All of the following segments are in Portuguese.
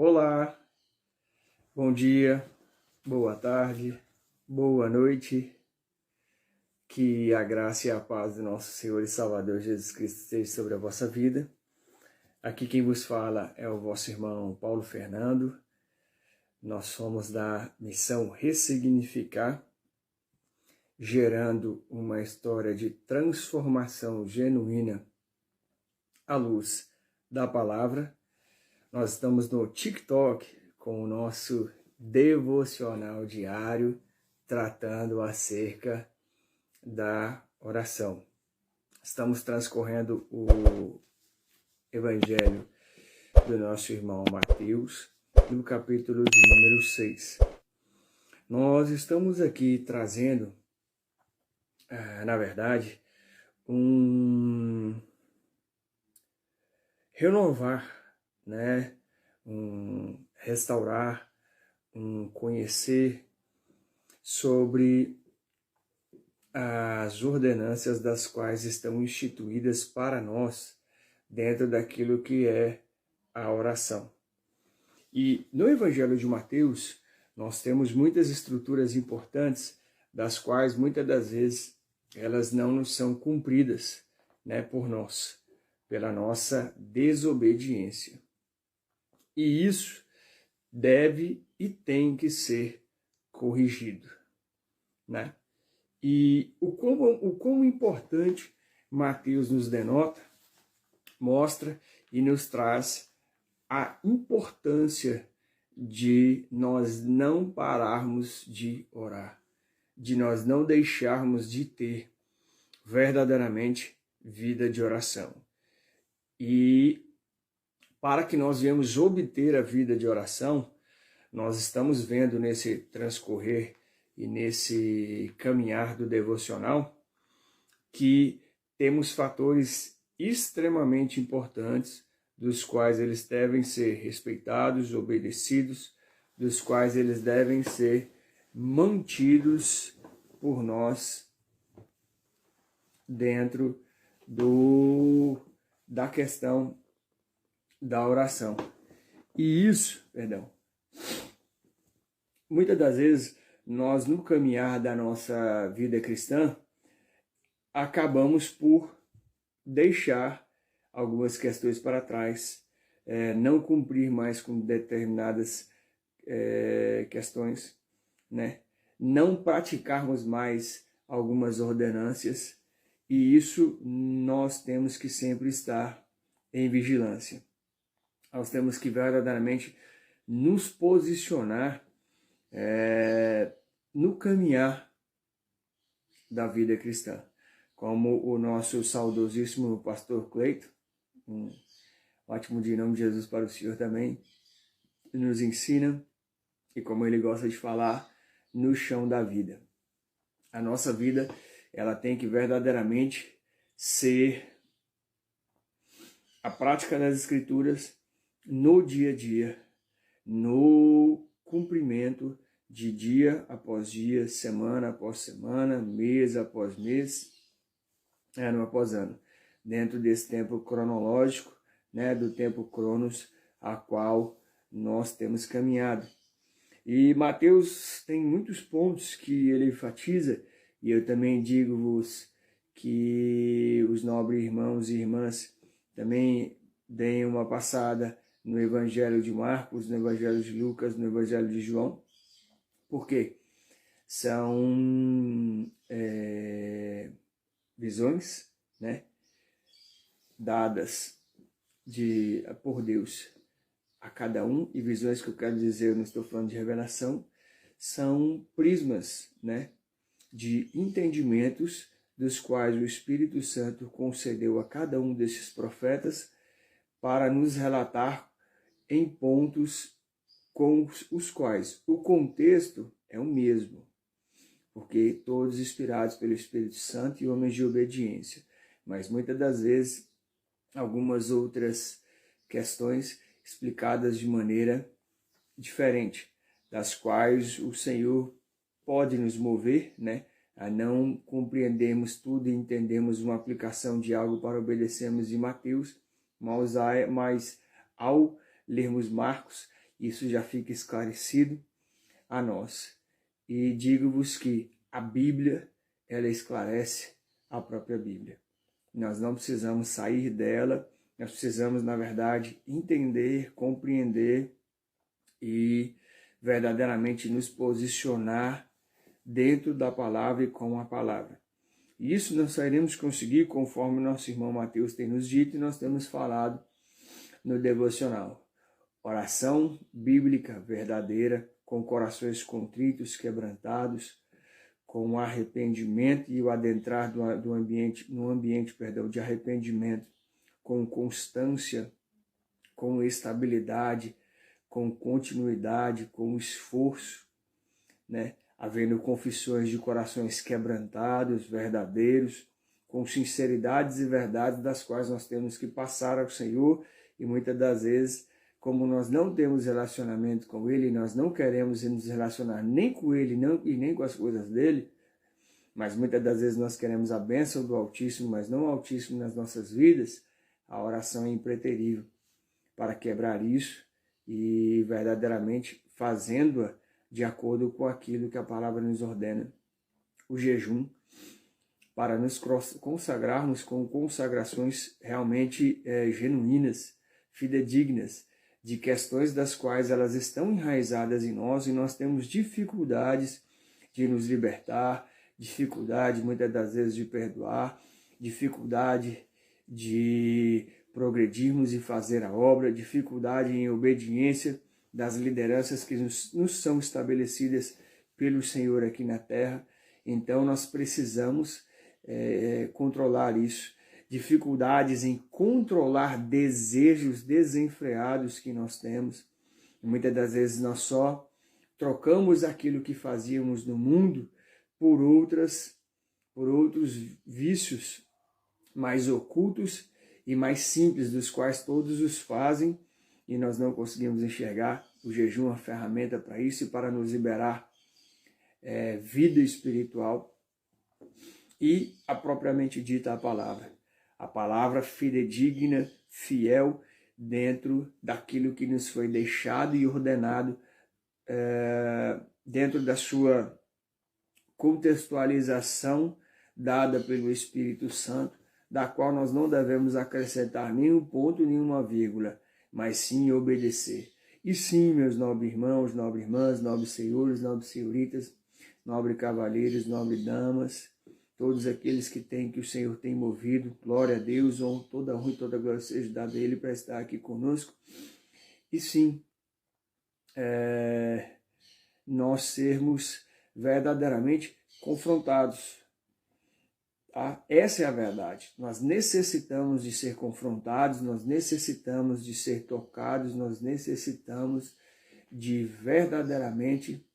Olá, bom dia, boa tarde, boa noite. Que a graça e a paz do nosso Senhor e Salvador Jesus Cristo esteja sobre a vossa vida. Aqui quem vos fala é o vosso irmão Paulo Fernando. Nós somos da missão Ressignificar, gerando uma história de transformação genuína à luz da palavra. Nós estamos no TikTok com o nosso devocional diário, tratando acerca da oração. Estamos transcorrendo o Evangelho do nosso irmão Mateus, no capítulo de número 6. Nós estamos aqui trazendo, na verdade, renovar, né? Restaurar, conhecer sobre as ordenâncias das quais estão instituídas para nós dentro daquilo que é a oração. E no Evangelho de Mateus, nós temos muitas estruturas importantes, das quais muitas das vezes elas não nos são cumpridas, né, por nós, pela nossa desobediência. E isso deve e tem que ser corrigido, né? E o quão importante Mateus nos denota, mostra e nos traz a importância de nós não pararmos de orar, de nós não deixarmos de ter verdadeiramente vida de oração. E para que nós venhamos obter a vida de oração, nós estamos vendo nesse transcorrer e nesse caminhar do devocional que temos fatores extremamente importantes, dos quais eles devem ser respeitados, obedecidos, dos quais eles devem ser mantidos por nós dentro da questão da oração. E isso, muitas das vezes nós no caminhar da nossa vida cristã acabamos por deixar algumas questões para trás, não cumprir mais com determinadas questões, né? Não praticarmos mais algumas ordenâncias, e isso nós temos que sempre estar em vigilância. Nós temos que verdadeiramente nos posicionar no caminhar da vida cristã. Como o nosso saudosíssimo pastor Cleito, um ótimo dia em nome de Jesus para o Senhor também, nos ensina, e como ele gosta de falar, no chão da vida. A nossa vida, ela tem que verdadeiramente ser a prática das Escrituras no dia a dia, no cumprimento de dia após dia, semana após semana, mês após mês, ano após ano, dentro desse tempo cronológico, né, do tempo Cronos, a qual nós temos caminhado. E Mateus tem muitos pontos que ele enfatiza, e eu também digo-vos que os nobres irmãos e irmãs também deem uma passada no Evangelho de Marcos, no Evangelho de Lucas, no Evangelho de João. Por quê? São visões, né, dadas por Deus a cada um, e visões que eu quero dizer, eu não estou falando de revelação, são prismas, né, de entendimentos dos quais o Espírito Santo concedeu a cada um desses profetas para nos relatar em pontos com os quais o contexto é o mesmo, porque todos inspirados pelo Espírito Santo e homens de obediência, mas muitas das vezes algumas outras questões explicadas de maneira diferente, das quais o Senhor pode nos mover, né, a não compreendermos tudo e entendemos uma aplicação de algo para obedecermos em Mateus, mas ao lermos Marcos, isso já fica esclarecido a nós. E digo-vos que a Bíblia, ela esclarece a própria Bíblia. Nós não precisamos sair dela, nós precisamos, na verdade, entender, compreender e verdadeiramente nos posicionar dentro da palavra e com a palavra. E isso nós só iremos conseguir conforme nosso irmão Mateus tem nos dito e nós temos falado no devocional. Oração bíblica verdadeira, com corações contritos, quebrantados, com arrepimento e o adentrar no ambiente de arrependimento, com constância, com estabilidade, com continuidade, com esforço, né? Havendo confissões de corações quebrantados, verdadeiros, com sinceridades e verdades das quais nós temos que passar ao Senhor, e muitas das vezes, como nós não temos relacionamento com Ele, nós não queremos nos relacionar nem com Ele e nem com as coisas dele, mas muitas das vezes nós queremos a bênção do Altíssimo, mas não o Altíssimo nas nossas vidas, a oração é impreterível para quebrar isso e verdadeiramente fazendo-a de acordo com aquilo que a palavra nos ordena. O jejum, para nos consagrarmos com consagrações realmente genuínas, fidedignas, de questões das quais elas estão enraizadas em nós e nós temos dificuldades de nos libertar, dificuldade muitas das vezes de perdoar, dificuldade de progredirmos e fazer a obra, dificuldade em obediência das lideranças que nos são estabelecidas pelo Senhor aqui na terra. Então nós precisamos controlar isso. Dificuldades em controlar desejos desenfreados que nós temos. Muitas das vezes nós só trocamos aquilo que fazíamos no mundo por outros vícios mais ocultos e mais simples, dos quais todos os fazem, e nós não conseguimos enxergar. O jejum é uma ferramenta para isso e para nos liberar vida espiritual e a propriamente dita a palavra fidedigna, fiel, dentro daquilo que nos foi deixado e ordenado, dentro da sua contextualização dada pelo Espírito Santo, da qual nós não devemos acrescentar nenhum ponto, nenhuma vírgula, mas sim obedecer. E sim, meus nobres irmãos, nobres irmãs, nobres senhores, nobres senhoritas, nobres cavalheiros, nobres damas, todos aqueles que o Senhor tem movido, glória a Deus, toda honra e toda glória seja dada a Ele para estar aqui conosco. E sim, nós sermos verdadeiramente confrontados. Tá? Essa é a verdade. Nós necessitamos de ser confrontados, nós necessitamos de ser tocados, nós necessitamos de verdadeiramente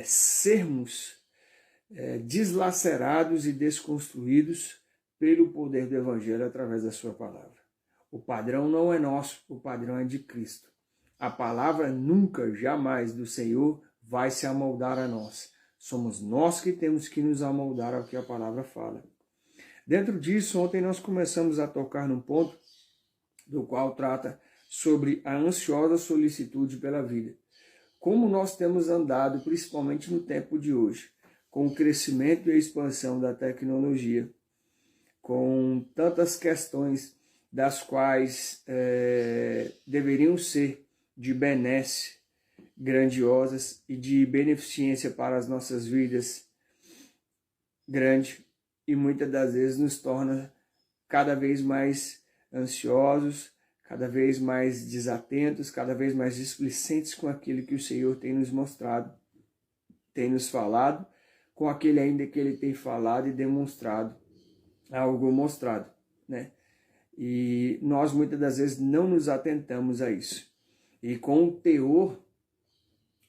sermos deslacerados e desconstruídos pelo poder do Evangelho através da sua palavra. O padrão não é nosso, o padrão é de Cristo. A palavra nunca, jamais do Senhor vai se amoldar a nós. Somos nós que temos que nos amoldar ao que a palavra fala. Dentro disso, ontem nós começamos a tocar num ponto do qual trata sobre a ansiosa solicitude pela vida. Como nós temos andado, principalmente no tempo de hoje, com o crescimento e a expansão da tecnologia, com tantas questões das quais deveriam ser de benesse, grandiosas e de beneficência para as nossas vidas grande, e muitas das vezes nos torna cada vez mais ansiosos, cada vez mais desatentos, cada vez mais displicentes com aquilo que o Senhor tem nos mostrado, tem nos falado, com aquele ainda que Ele tem falado e demonstrado, algo mostrado, né? E nós muitas das vezes não nos atentamos a isso. E com o teor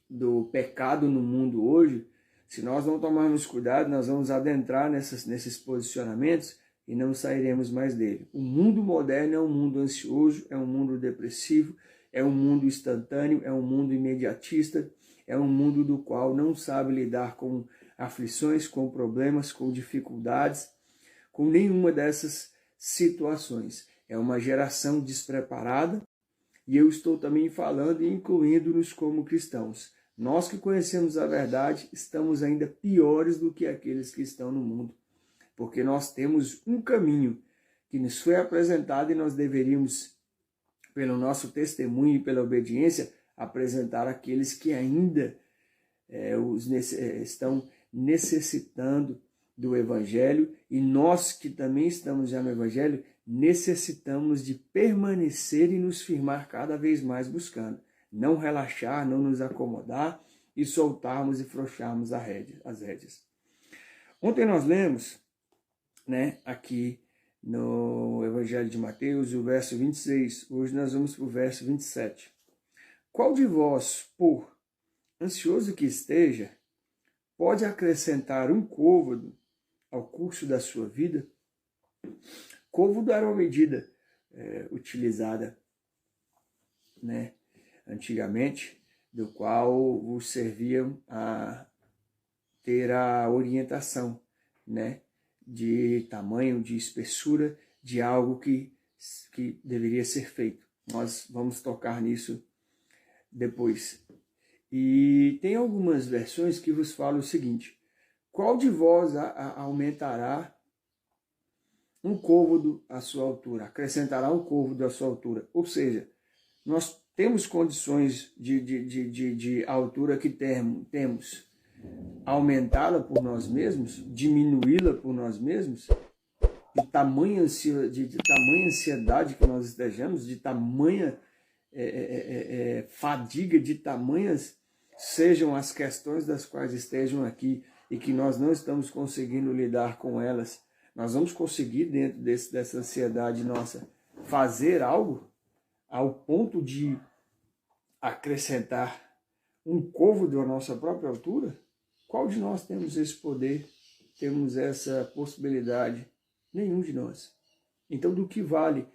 do pecado no mundo hoje, se nós não tomarmos cuidado, nós vamos adentrar nesses posicionamentos e não sairemos mais dele. O mundo moderno é um mundo ansioso, é um mundo depressivo, é um mundo instantâneo, é um mundo imediatista, é um mundo do qual não sabe lidar com aflições, com problemas, com dificuldades, com nenhuma dessas situações. É uma geração despreparada e eu estou também falando e incluindo-nos como cristãos. Nós que conhecemos a verdade estamos ainda piores do que aqueles que estão no mundo, porque nós temos um caminho que nos foi apresentado e nós deveríamos, pelo nosso testemunho e pela obediência, apresentar aqueles que ainda estão necessitando do Evangelho, e nós que também estamos já no Evangelho, necessitamos de permanecer e nos firmar cada vez mais buscando. Não relaxar, não nos acomodar e soltarmos e afrouxarmos as rédeas. Ontem nós lemos, né, aqui no Evangelho de Mateus, o verso 26. Hoje nós vamos para o verso 27. Qual de vós, por ansioso que esteja, pode acrescentar um côvado ao curso da sua vida? Côvado era uma medida utilizada, né, antigamente, do qual vos serviam a ter a orientação, né, de tamanho, de espessura, de algo que deveria ser feito. Nós vamos tocar nisso depois. E tem algumas versões que vos falam o seguinte: qual de vós aumentará um côvado à sua altura, acrescentará um côvado à sua altura? Ou seja, nós temos condições de altura que temos, aumentá-la por nós mesmos, diminuí-la por nós mesmos, de tamanha ansiedade que nós estejamos, de tamanha fadiga, de tamanhas sejam as questões das quais estejam aqui e que nós não estamos conseguindo lidar com elas. Nós vamos conseguir, dentro dessa ansiedade nossa, fazer algo ao ponto de acrescentar um côvado à nossa própria altura? Qual de nós temos esse poder, temos essa possibilidade? Nenhum de nós. Então, do que vale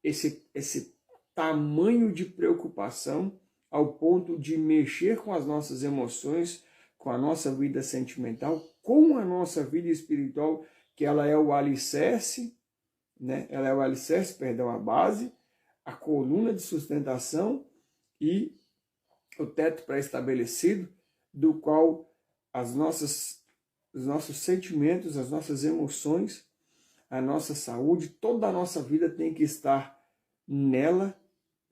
esse tamanho de preocupação ao ponto de mexer com as nossas emoções, com a nossa vida sentimental, com a nossa vida espiritual, que ela é o alicerce, né? Ela é o alicerce, perdão, a base, a coluna de sustentação e o teto pré-estabelecido, do qual os nossos sentimentos, as nossas emoções, a nossa saúde, toda a nossa vida tem que estar nela,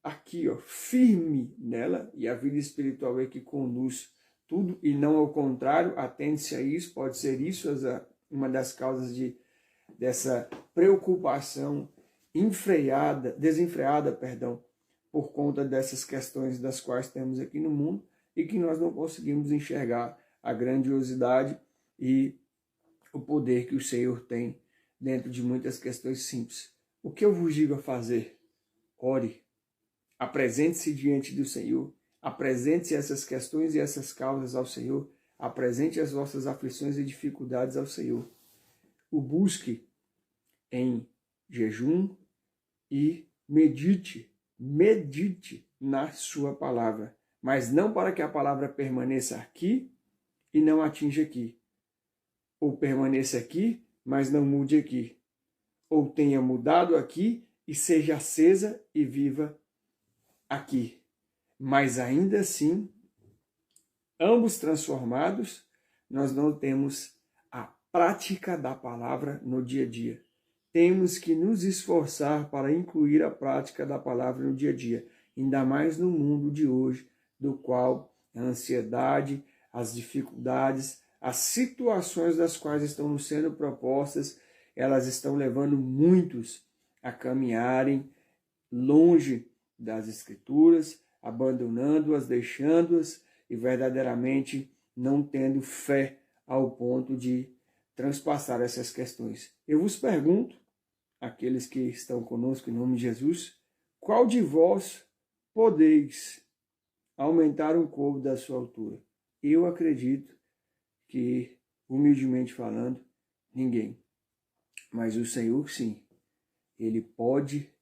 aqui, ó, firme nela, e a vida espiritual é que conduz tudo e não ao contrário. Atende-se a isso, pode ser isso uma das causas dessa preocupação desenfreada, por conta dessas questões das quais temos aqui no mundo e que nós não conseguimos enxergar a grandiosidade e o poder que o Senhor tem dentro de muitas questões simples. O que eu vos digo a fazer? Ore, apresente-se diante do Senhor, apresente-se essas questões e essas causas ao Senhor, apresente as vossas aflições e dificuldades ao Senhor. O busque em jejum e medite na sua palavra, mas não para que a palavra permaneça aqui e não atinja aqui, ou permaneça aqui, mas não mude aqui, ou tenha mudado aqui e seja acesa e viva aqui, mas ainda assim, ambos transformados, nós não temos a prática da palavra no dia a dia. Temos que nos esforçar para incluir a prática da palavra no dia a dia, ainda mais no mundo de hoje, do qual a ansiedade, as dificuldades, as situações das quais estão nos sendo propostas, elas estão levando muitos a caminharem longe das Escrituras, abandonando-as, deixando-as e verdadeiramente não tendo fé ao ponto de transpassar essas questões. Eu vos pergunto, aqueles que estão conosco em nome de Jesus, qual de vós podeis aumentar um côvado da sua altura? Eu acredito que, humildemente falando, ninguém. Mas o Senhor, sim, Ele pode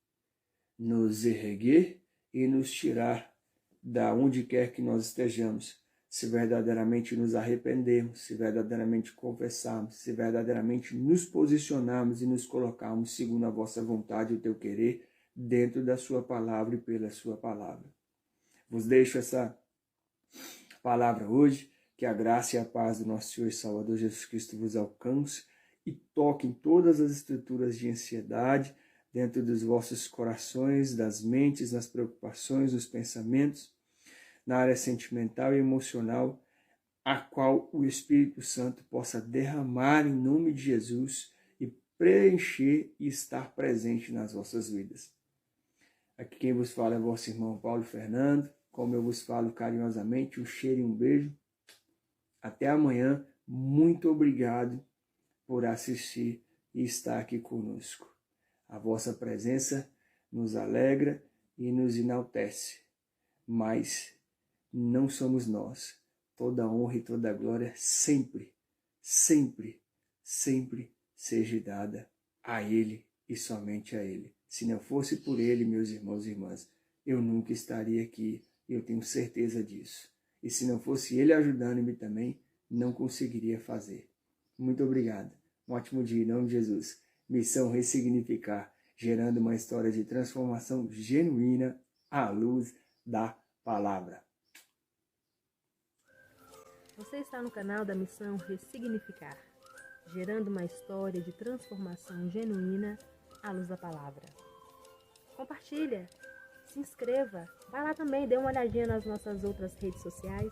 nos erguer e nos tirar da onde quer que nós estejamos, se verdadeiramente nos arrependermos, se verdadeiramente confessarmos, se verdadeiramente nos posicionarmos e nos colocarmos segundo a vossa vontade e o teu querer, dentro da sua palavra e pela sua palavra. Vos deixo essa palavra hoje, que a graça e a paz do nosso Senhor e Salvador Jesus Cristo vos alcance e toquem todas as estruturas de ansiedade dentro dos vossos corações, das mentes, nas preocupações, nos pensamentos, na área sentimental e emocional, a qual o Espírito Santo possa derramar em nome de Jesus e preencher e estar presente nas vossas vidas. Aqui quem vos fala é vosso irmão Paulo Fernando, como eu vos falo carinhosamente, um cheiro e um beijo. Até amanhã, muito obrigado por assistir e estar aqui conosco. A vossa presença nos alegra e nos enaltece, mas não somos nós. Toda honra e toda glória sempre, sempre, sempre seja dada a Ele e somente a Ele. Se não fosse por Ele, meus irmãos e irmãs, eu nunca estaria aqui, eu tenho certeza disso. E se não fosse Ele ajudando-me também, não conseguiria fazer. Muito obrigado. Um ótimo dia em nome de Jesus. Missão Ressignificar, gerando uma história de transformação genuína à luz da palavra. Você está no canal da Missão Ressignificar, gerando uma história de transformação genuína à luz da palavra. Compartilha, se inscreva, vai lá também, dê uma olhadinha nas nossas outras redes sociais.